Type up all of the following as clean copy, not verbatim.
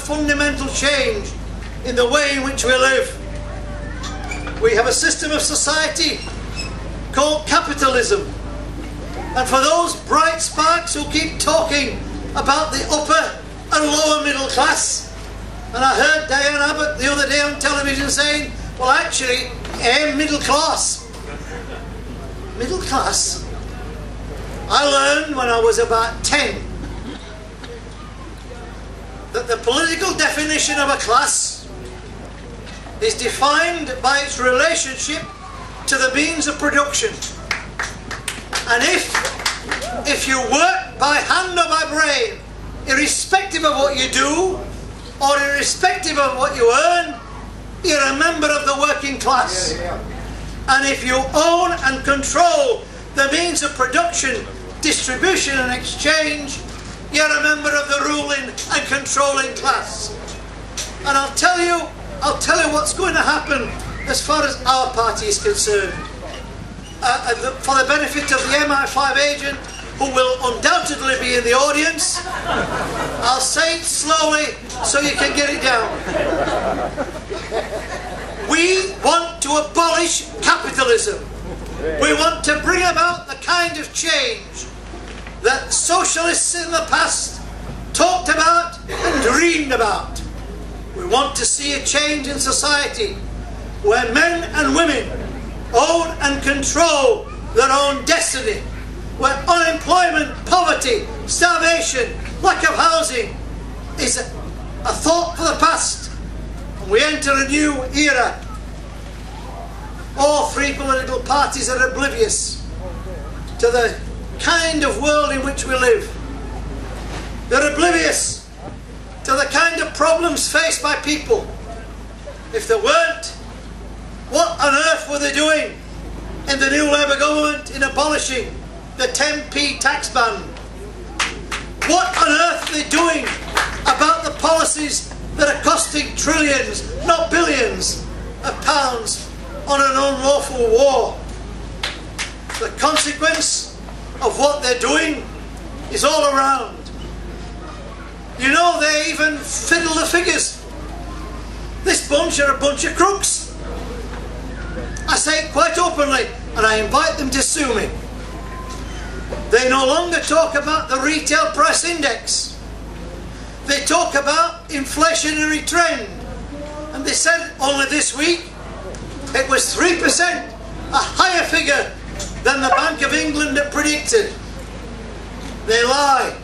fundamental change in the way in which we live. We have a system of society called capitalism. And for those bright sparks who keep talking about the upper and lower middle class, and I heard Diane Abbott the other day on television saying, well, actually, I'm middle class. Middle class? I learned when I was about 10 that the political definition of a class is defined by its relationship to the means of production. And if you work by hand or by brain, irrespective of what you do, or irrespective of what you earn, you're a member of the working class. And if you own and control the means of production, distribution and exchange, you're a member of the ruling and controlling class. And I'll tell you what's going to happen as far as our party is concerned. For the benefit of the MI5 agent, who will undoubtedly be in the audience, I'll say it slowly so you can get it down. We want to abolish capitalism. We want to bring about the kind of change that socialists in the past talked about and dreamed about. We want to see a change in society where men and women own and control their own destiny, where unemployment, poverty, starvation, lack of housing is a thought for the past, and we enter a new era. All three political parties are oblivious to the kind of world in which we live. They're oblivious to the kind of problems faced by people. If they weren't, what on earth were they doing in the new Labour government in abolishing the 10p tax ban? What on earth are they doing about the policies that are costing trillions, not billions, of pounds on an unlawful war? The consequence of what they're doing is all around. You know, they even fiddle the figures. This bunch are a bunch of crooks. I say it quite openly, and I invite them to sue me. They no longer talk about the retail price index. They talk about inflationary trend. And they said only this week it was 3%, a higher figure than the Bank of England had predicted. They lie.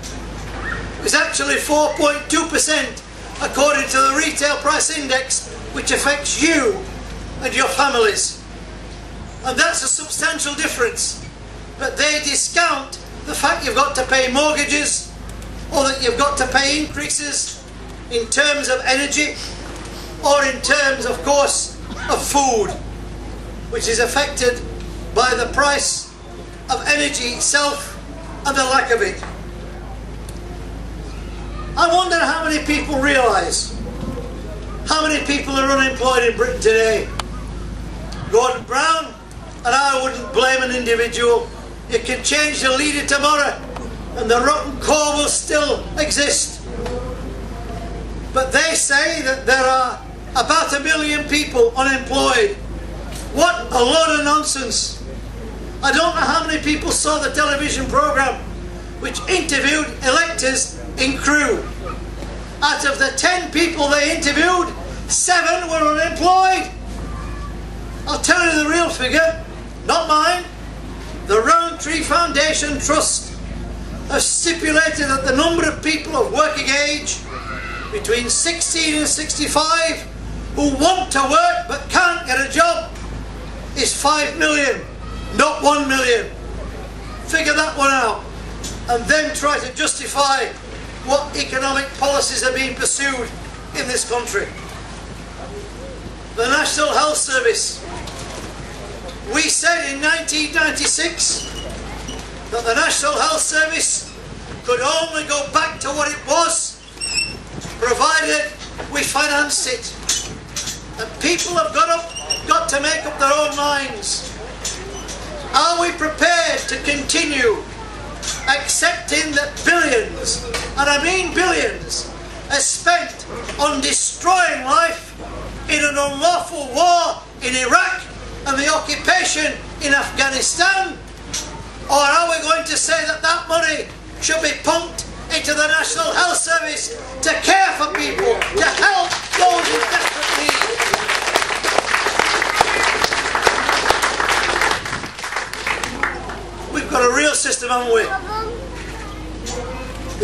It was actually 4.2% according to the retail price index, which affects you and your families. And that's a substantial difference. But they discount the fact you've got to pay mortgages, or that you've got to pay increases in terms of energy, or in terms, of course, of food, which is affected by the price of energy itself and the lack of it. I wonder how many people realise how many people are unemployed in Britain today. Gordon Brown, and I wouldn't blame an individual. You can change the leader tomorrow and the rotten core will still exist. But they say that there are about 1 million people unemployed. What a load of nonsense. I don't know how many people saw the television programme which interviewed electors in Crewe. Out of the 10 people they interviewed, 7 were unemployed. I'll tell you the real figure, not mine. The Roundtree Foundation Trust have stipulated that the number of people of working age between 16 and 65 who want to work but can't get a job is 5 million, not 1 million. Figure that one out, and then try to justify what economic policies are being pursued in this country. The National Health Service. We said in 1996 that the National Health Service could only go back to what it was, provided we financed it. And people have got to make up their own minds. Are we prepared to continue accepting that billions, and I mean billions, has spent on destroying life in an unlawful war in Iraq and the occupation in Afghanistan? Or are we going to say that that money should be pumped into the National Health Service to care for people, to help those in desperate need? We've got a real system, haven't we?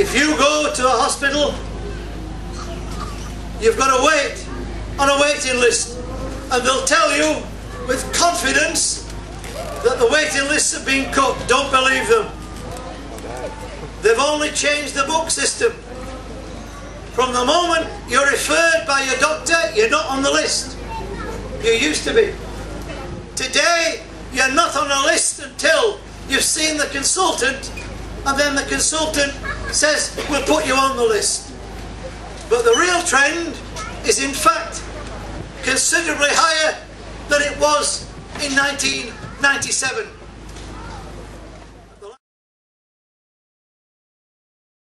If you go to a hospital, you've got to wait on a waiting list, and they'll tell you with confidence that the waiting lists have been cut. Don't believe them. They've only changed the book system. From the moment you're referred by your doctor, you're not on the list. You used to be. Today, you're not on a list until you've seen the consultant, and then the consultant says, we'll put you on the list. But the real trend is in fact considerably higher than it was in 1997.